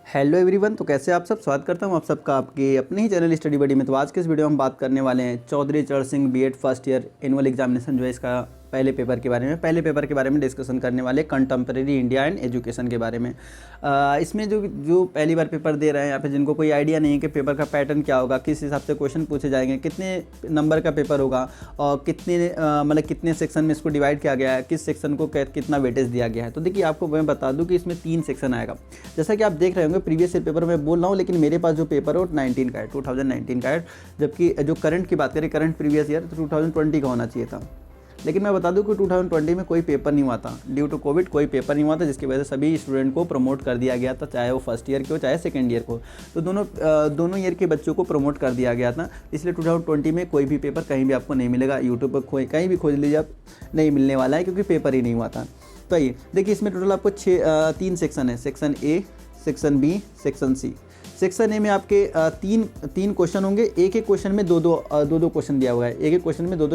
Hello everyone, तो कैसे आप सब। स्वागत करता हूं आप सबका आपके अपने ही चैनल स्टडी बडी में। तो आज के इस वीडियो में हम बात करने वाले हैं Chaudhary Charan Singh BEd first year annual examination जो है इसका पहले पेपर के बारे में डिस्कशन करने वाले कंटेम्प्रेरी इंडिया एंड एजुकेशन के बारे में। इसमें जो पहली बार पेपर दे रहे हैं यहाँ पे जिनको कोई आइडिया नहीं है कि पेपर का पैटर्न क्या होगा, किस हिसाब से क्वेश्चन पूछे जाएंगे, कितने नंबर का पेपर होगा और कितने सेक्शन में इसको डिवाइड किया गया है, किस सेक्शन को कितना वेटेज दिया गया है। तो देखिए आपको मैं बता दूँ कि इसमें 3 सेक्शन आएगा। जैसा कि आप देख रहे होंगे प्रीवियस ईयर पेपर में बोल रहा हूँ, लेकिन मेरे पास जो पेपर है वो 2019 का है, जबकि जो करंट की बात करें करंट प्रीवियस ईयर तो 2020 का होना चाहिए था। लेकिन मैं बता दूं कि 2020 में कोई पेपर नहीं हुआ था, ड्यू टू कोविड कोई पेपर नहीं हुआ था, जिसकी वजह से सभी स्टूडेंट को प्रमोट कर दिया गया था, चाहे वो फर्स्ट ईयर के हो चाहे सेकंड ईयर को। तो दोनों ईयर के बच्चों को प्रमोट कर दिया गया था। इसलिए 2020 में कोई भी पेपर कहीं भी आपको नहीं मिलेगा, यूट्यूब पर कहीं भी खोज लीजिए आप, नहीं मिलने वाला है क्योंकि पेपर ही नहीं हुआ था। तो ये देखिए इसमें टोटल आपको 3 सेक्शन है, section A, section B, section C. Section A में आपके तीन क्वेश्चन होंगे, एक क्वेश्चन में दो क्वेश्चन दिया हुआ है, एक क्वेश्चन में दो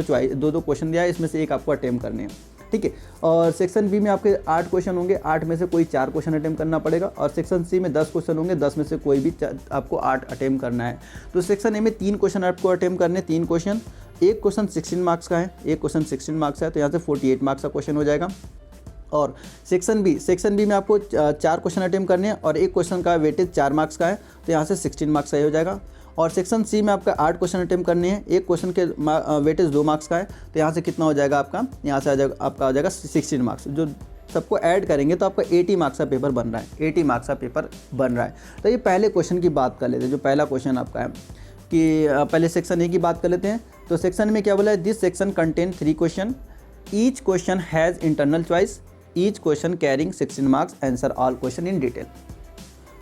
क्वेश्चन दिया है, इसमें से एक आपको अटेम्प्ट करने हैं, ठीक है। और सेक्शन बी में आपके 8 क्वेश्चन होंगे, 8 में से कोई 4 क्वेश्चन अटेम्प्ट करना पड़ेगा। और सेक्शन सी में 10 क्वेश्चन होंगे, 10 में से कोई भी आपको 8 अटेम्प्ट करना है। तो सेक्शन ए में 3 क्वेश्चन आपको अटेम्प्ट करने, 3 क्वेश्चन, एक क्वेश्चन 16 मार्क्स का है, एक क्वेश्चन 16 मार्क्स है, तो यहाँ से 48 मार्क्स का क्वेश्चन हो जाएगा। और सेक्शन बी में आपको 4 क्वेश्चन अटेम्प्ट करने हैं और एक क्वेश्चन का वेटेज 4 मार्क्स का है, तो यहाँ से 16 मार्क्स का हो जाएगा। और सेक्शन सी में आपका 8 क्वेश्चन अटेम्प्ट करने हैं, एक क्वेश्चन के वेटेज 2 मार्क्स का है, तो यहाँ से कितना हो जाएगा आपका, यहाँ से आपका हो जाएगा 16 मार्क्स। जो सबको ऐड करेंगे तो आपका 80 मार्क्स का पेपर बन रहा है, 80 मार्क्स का पेपर बन रहा है। तो ये पहले क्वेश्चन की बात कर लेते हैं। जो पहला क्वेश्चन आपका है कि पहले सेक्शन ए की बात कर लेते हैं। तो सेक्शन में क्या बोला है, this section contain 3 question, each question has internal choice, each question carrying 16 marks, answer all question in detail.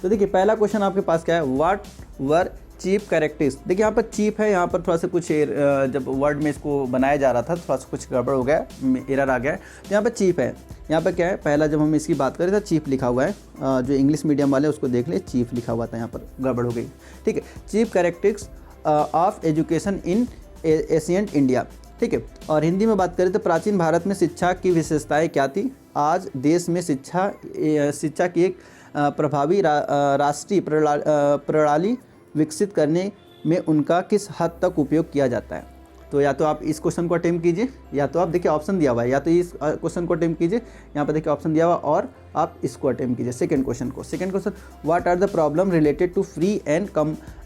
तो देखिए पहला क्वेश्चन आपके पास क्या है, व्हाट वर चीफ कैरेक्टरिस्टिक्स। देखिए यहाँ पर चीफ है, यहाँ पर थोड़ा सा कुछ जब वर्ड में इसको बनाया जा रहा था थोड़ा सा कुछ गड़बड़ हो गया, एरर आ गया है। तो यहाँ पर चीफ है, यहाँ पर क्या है, पहला जब हम इसकी बात करें तो चीफ लिखा हुआ है, जो इंग्लिश मीडियम वाले उसको देख ले, चीफ लिखा हुआ था, यहाँ पर गड़बड़ हो गई, ठीक है। Chief characteristics of education in ancient India, ठीक है। और हिंदी में बात करें तो प्राचीन भारत में शिक्षा की विशेषताएं क्या थी, आज देश में शिक्षा की एक प्रभावी राष्ट्रीय प्रणाली विकसित करने में उनका किस हद तक उपयोग किया जाता है। तो या तो आप इस क्वेश्चन को अटेम्प्ट कीजिए, या तो आप देखिए ऑप्शन दिया हुआ है, या तो इस क्वेश्चन को अटेम्प्ट कीजिए, यहाँ पर देखिए ऑप्शन दिया हुआ, और आप इसको अटेम्प्ट कीजिए सेकंड क्वेश्चन को। Second question, what are the problem related to free and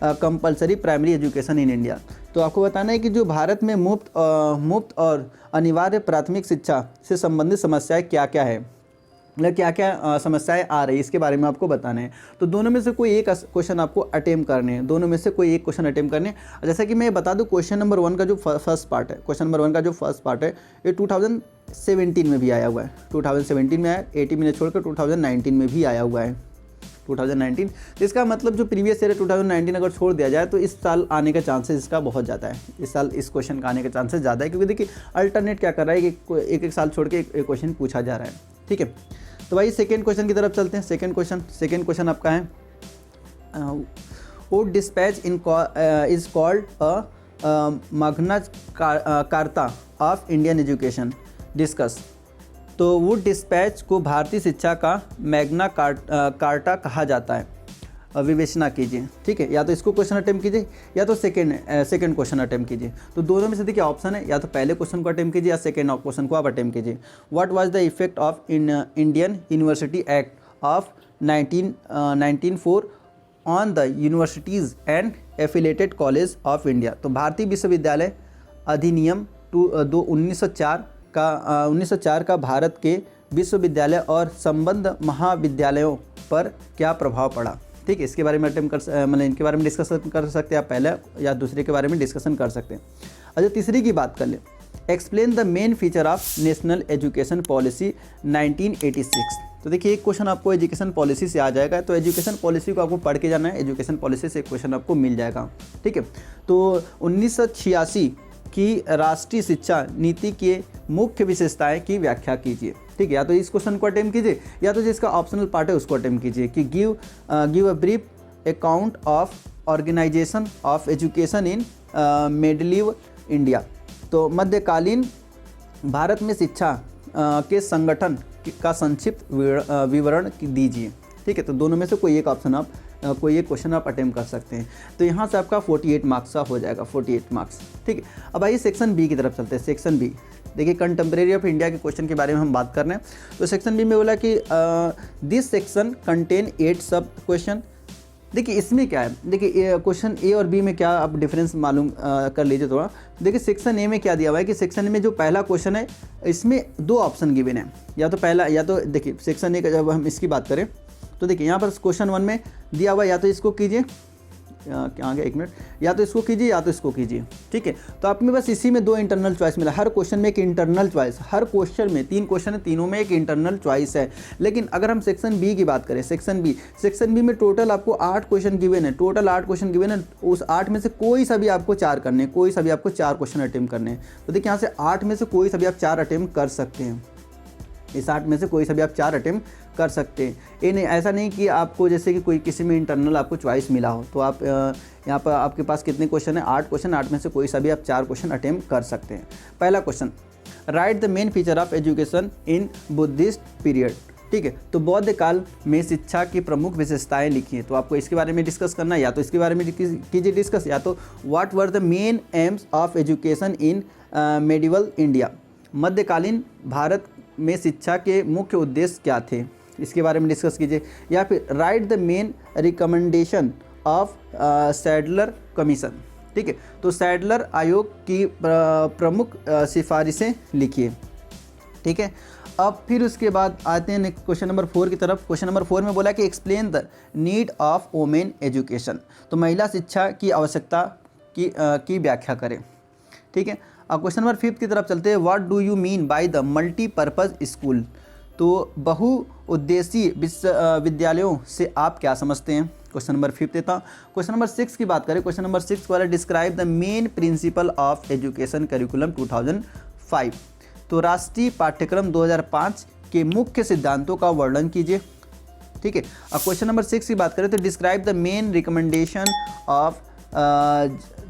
compulsory primary education in India. तो आपको बताना है कि जो भारत में मुफ्त और अनिवार्य प्राथमिक शिक्षा से संबंधित समस्याएं क्या क्या है, मतलब क्या क्या समस्याएं आ रही है, इसके बारे में आपको बताना है। तो दोनों में से कोई एक क्वेश्चन आपको अटेम्प्ट करने हैं, दोनों में से कोई एक क्वेश्चन अटेम्प्ट करने हैं। जैसा कि मैं बता दूं क्वेश्चन नंबर 1 का जो फर्स्ट पार्ट है, क्वेश्चन नंबर 1 का जो फर्स्ट पार्ट है ये 2017 में भी आया हुआ है, 2017 में आया, 80 में छोड़कर 2019 में भी आया हुआ है, 2019। तो इसका मतलब जो प्रीवियस ईयर है 2019 अगर छोड़ दिया जाए तो इस साल आने का चांसेस इसका बहुत ज़्यादा है, इस साल इस क्वेश्चन का आने का चांसेस ज़्यादा है, क्योंकि देखिए अल्टरनेट क्या कर रहा है कि एक साल छोड़ के एक क्वेश्चन पूछा जा रहा है, ठीक है। तो भाई सेकेंड क्वेश्चन की तरफ चलते हैं। सेकेंड क्वेश्चन आपका है, Wood dispatch is called a magna carta of Indian education, discuss. तो वुड डिस्पैच को भारतीय शिक्षा का मैग्ना कार्टा कहा जाता है, विवेचना कीजिए, ठीक है। या तो इसको क्वेश्चन अटेम्प्ट कीजिए या तो सेकंड क्वेश्चन अटेम्प्ट कीजिए। तो दोनों में से देखिए ऑप्शन है, या तो पहले क्वेश्चन को अटेम्प्ट कीजिए या सेकंड क्वेश्चन को आप अटेम्प्ट कीजिए। What was the effect of Indian university act of 1994 on the universities and affiliated college of India. तो भारतीय विश्वविद्यालय अधिनियम 1904 का भारत के विश्वविद्यालय और संबद्ध महाविद्यालयों पर क्या प्रभाव पड़ा, ठीक है। इसके बारे में इनके बारे में डिस्कशन कर सकते हैं आप, पहले या दूसरे के बारे में डिस्कशन कर सकते हैं। अच्छा तीसरी की बात कर ले, explain the main feature of national education policy 1986। तो देखिए एक क्वेश्चन आपको एजुकेशन पॉलिसी से आ जाएगा, तो एजुकेशन पॉलिसी को आपको पढ़ के जाना है, एजुकेशन पॉलिसी से एक क्वेश्चन आपको मिल जाएगा, ठीक है। तो 1986 की राष्ट्रीय शिक्षा नीति के मुख्य विशेषताएं की व्याख्या कीजिए, ठीक है। या तो इस क्वेश्चन को अटेम्प्ट कीजिए या तो जिसका ऑप्शनल पार्ट है उसको अटेम्प्ट कीजिए कि give a brief account of organisation of education in middle India. तो मध्यकालीन भारत में शिक्षा के संगठन का संक्षिप्त विवरण दीजिए, ठीक है, तो दोनों में से कोई एक ऑप्शन आप कोई एक क्वेश्चन आप अटेम्प्ट कर सकते हैं। तो यहाँ से आपका 48 मार्क्स का हो जाएगा, 48 मार्क्स। ठीक है, अब आइए सेक्शन बी की तरफ चलते हैं। सेक्शन बी देखिए, कंटेम्प्रेरी ऑफ इंडिया के क्वेश्चन के बारे में हम बात कर रहे हैं। तो सेक्शन बी में बोला कि दिस सेक्शन कंटेन 8 सब क्वेश्चन। देखिए इसमें क्या है, देखिए क्वेश्चन ए और बी में क्या आप डिफरेंस मालूम कर लीजिए थोड़ा। देखिए सेक्शन ए में क्या दिया हुआ है कि सेक्शन ए में जो पहला क्वेश्चन है इसमें 2 ऑप्शन गिवन है, या तो पहला, या तो देखिए सेक्शन ए का जब हम इसकी बात करें तो देखिए यहाँ पर क्वेश्चन 1 में दिया हुआ या तो इसको कीजिए, क्या आ गया, 1 मिनट, या तो इसको कीजिए या तो इसको कीजिए। ठीक है, तो आप में बस इसी में 2 इंटरनल चॉइस मिला, हर क्वेश्चन में एक इंटरनल चॉइस, हर क्वेश्चन में 3 क्वेश्चन है, तीनों में एक इंटरनल चॉइस है। लेकिन अगर हम सेक्शन बी की बात करें, सेक्शन बी में टोटल आपको 8 क्वेश्चन गिवन है, टोटल 8 क्वेश्चन गिवन है। उस 8 में से कोई सा भी आपको 4 करने हैं, कोई सा भी आपको 4 क्वेश्चन अटेम्प्ट करने हैं। तो देखिए यहाँ से 8 में से कोई सा भी आप 4 अटेम्प्ट कर सकते हैं, इस 8 में से कोई सा भी आप 4 अटेम्प्ट कर सकते हैं। ये नहीं, ऐसा नहीं कि आपको जैसे कि कोई किसी में इंटरनल आपको चॉइस मिला हो, तो आप यहाँ पर आपके पास कितने क्वेश्चन है, 8 क्वेश्चन, 8 में से कोई सा भी आप 4 क्वेश्चन अटेम्प्ट कर सकते हैं। पहला question, right the main feature of education in Buddhist period. ठीक है, तो बौद्ध काल में शिक्षा की प्रमुख विशेषताएं लिखी हैं। तो आपको इसके बारे में डिस्कस करना है, या तो इसके बारे में कीजिए डिस्कस, या तो what were the main aims of education in medieval India. मध्यकालीन भारत में शिक्षा के मुख्य उद्देश्य क्या थे, इसके बारे में डिस्कस कीजिए। या फिर right the main recommendation of Sadler commission. ठीक है, तो सैडलर आयोग की प्रमुख सिफारिशें लिखिए। ठीक है, अब फिर उसके बाद आते हैं नेक्स्ट क्वेश्चन नंबर 4 की तरफ। क्वेश्चन नंबर 4 में बोला कि explain the need of women education. तो महिला शिक्षा की आवश्यकता की व्याख्या करें। ठीक है, अब क्वेश्चन नंबर 5 की तरफ चलते हैं। What do you mean by the multipurpose school. तो बहुउद्देशीय विद्यालयों से आप क्या समझते हैं। क्वेश्चन नंबर 5 देता। क्वेश्चन नंबर 6 की बात करें, क्वेश्चन नंबर 6 वाला describe the main principle of education curriculum 2005। तो राष्ट्रीय पाठ्यक्रम 2005 के मुख्य सिद्धांतों का वर्णन कीजिए। ठीक है, अब क्वेश्चन नंबर 6 की बात करें तो describe the main recommendation of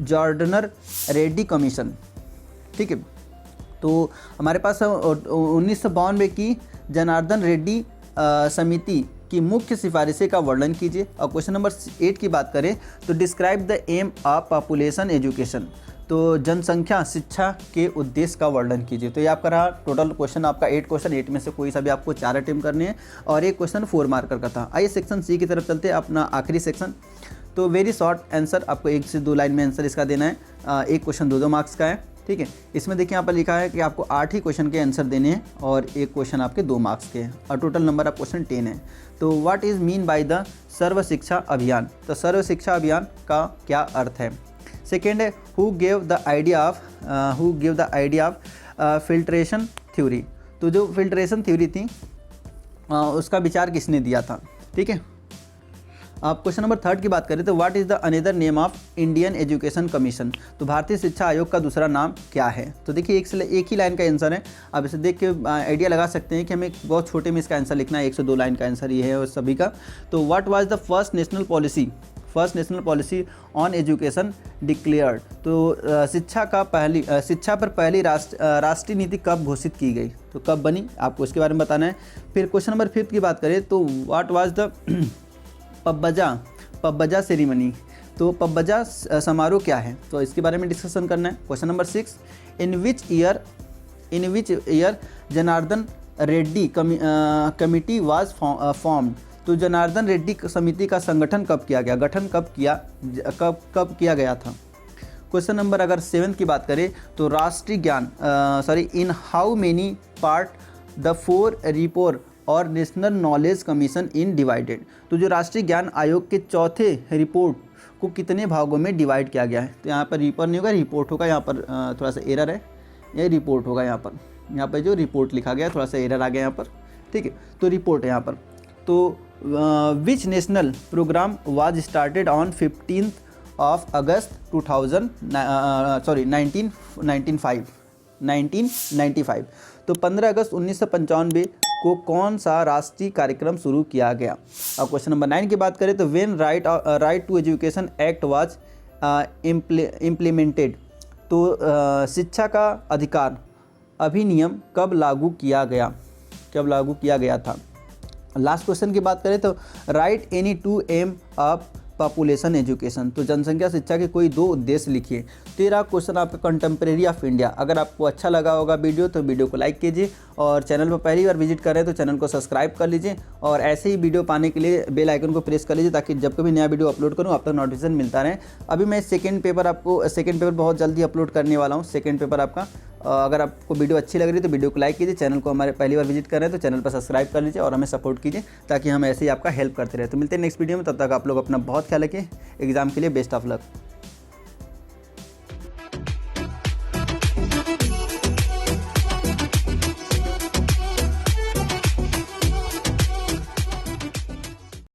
Janardhana Reddy commission. ठीक है, तो हमारे पास 1992 की जनार्दन रेड्डी समिति की मुख्य सिफारिशें का वर्णन कीजिए। और क्वेश्चन नंबर 8 की बात करें तो describe the aim of population education. तो जनसंख्या शिक्षा के उद्देश्य का वर्णन कीजिए। तो ये आपका रहा टोटल क्वेश्चन, आपका 8 क्वेश्चन, 8 में से कोई सा भी आपको 4 अटेम्प्ट करने हैं और एक क्वेश्चन 4 मार्कर का था। आइए सेक्शन सी की तरफ चलते हैं, अपना आखिरी सेक्शन। तो वेरी शॉर्ट आंसर, आपको 1 से 2 लाइन में आंसर इसका देना है। एक क्वेश्चन 2-2 मार्क्स का है। ठीक है, इसमें देखिए यहाँ पर लिखा है कि आपको 8 ही क्वेश्चन के आंसर देने हैं और एक क्वेश्चन आपके 2 मार्क्स के हैं और टोटल नंबर ऑफ क्वेश्चन 10 है। तो what is mean by the Sarva Shiksha Abhiyan. तो सर्व शिक्षा अभियान का क्या अर्थ है। सेकेंड है who gave the idea of filtration theory. तो जो फिल्ट्रेशन थ्योरी थी उसका विचार किसने दिया था। ठीक है, आप क्वेश्चन नंबर 3 की बात करें तो what is the another name of Indian education commission. तो भारतीय शिक्षा आयोग का दूसरा नाम क्या है। तो देखिए एक ही लाइन का आंसर है, आप इसे देख के आइडिया लगा सकते हैं कि हमें बहुत छोटे में इसका आंसर लिखना है। 1 से 2 लाइन का आंसर ये है और सभी का। तो what was the first national policy on education declared. तो शिक्षा पर पहली राष्ट्रीय नीति कब घोषित की गई, तो कब बनी, आपको इसके बारे में बताना है। फिर क्वेश्चन नंबर 5 की बात करें तो व्हाट वाज द पब्बजा सेरेमनी। तो पब्बजा समारोह क्या है, तो इसके बारे में डिस्कशन करना है। Question number 6 in which year Janardan Reddy committee was formed. तो जनार्दन रेड्डी समिति का संगठन कब किया गया, गठन कब किया गया था। क्वेश्चन नंबर अगर 7 की बात करें तो राष्ट्रीय ज्ञान in how many part the 4 report और national knowledge commission in divided. तो जो राष्ट्रीय ज्ञान आयोग के चौथे रिपोर्ट को कितने भागों में डिवाइड किया गया है। तो यहाँ पर रिपोर्ट नहीं होगा, रिपोर्ट होगा। यहाँ पर थोड़ा सा एरर है, ये रिपोर्ट होगा। यहाँ पर जो रिपोर्ट लिखा गया थोड़ा सा एरर आ गया यहाँ पर। ठीक है, तो रिपोर्ट है यहाँ पर। तो which national programme was started on 15 August 1995। तो 15 अगस्त 1995 को कौन सा राष्ट्रीय कार्यक्रम शुरू किया गया। अब क्वेश्चन नंबर 9 की बात करें तो when right to education act was implemented. तो शिक्षा का अधिकार अधिनियम कब लागू किया गया था। लास्ट क्वेश्चन की बात करें तो write any two aim of population education, तो जनसंख्या शिक्षा के कोई 2 उद्देश्य लिखिए। 13 क्वेश्चन आपका कंटेम्प्रेरी ऑफ इंडिया। अगर आपको अच्छा लगा होगा वीडियो तो वीडियो को लाइक कीजिए और चैनल पर पहली बार विजिट कर रहे हैं तो चैनल को सब्सक्राइब कर लीजिए और ऐसे ही वीडियो पाने के लिए बेल आइकन को प्रेस कर लीजिए ताकि जब कभी नया वीडियो अपलोड करूँ आप तक नोटिफिकेशन मिलता रहे। अभी मैं सेकंड पेपर बहुत जल्दी अपलोड करने वाला हूँ। सेकंड पेपर आपका अगर आपको वीडियो अच्छी लग रही है तो वीडियो को लाइक कीजिए, चैनल को हमारे पहली बार विजिट कर रहे हैं तो चैनल पर सब्सक्राइब कर लीजिए और हमें सपोर्ट कीजिए ताकि हम ऐसे ही आपका हेल्प करते रहे। तो मिलते हैं नेक्स्ट वीडियो में, तब तक आप लोग अपना बहुत ख्याल रखिए। एग्जाम के लिए बेस्ट ऑफ लक।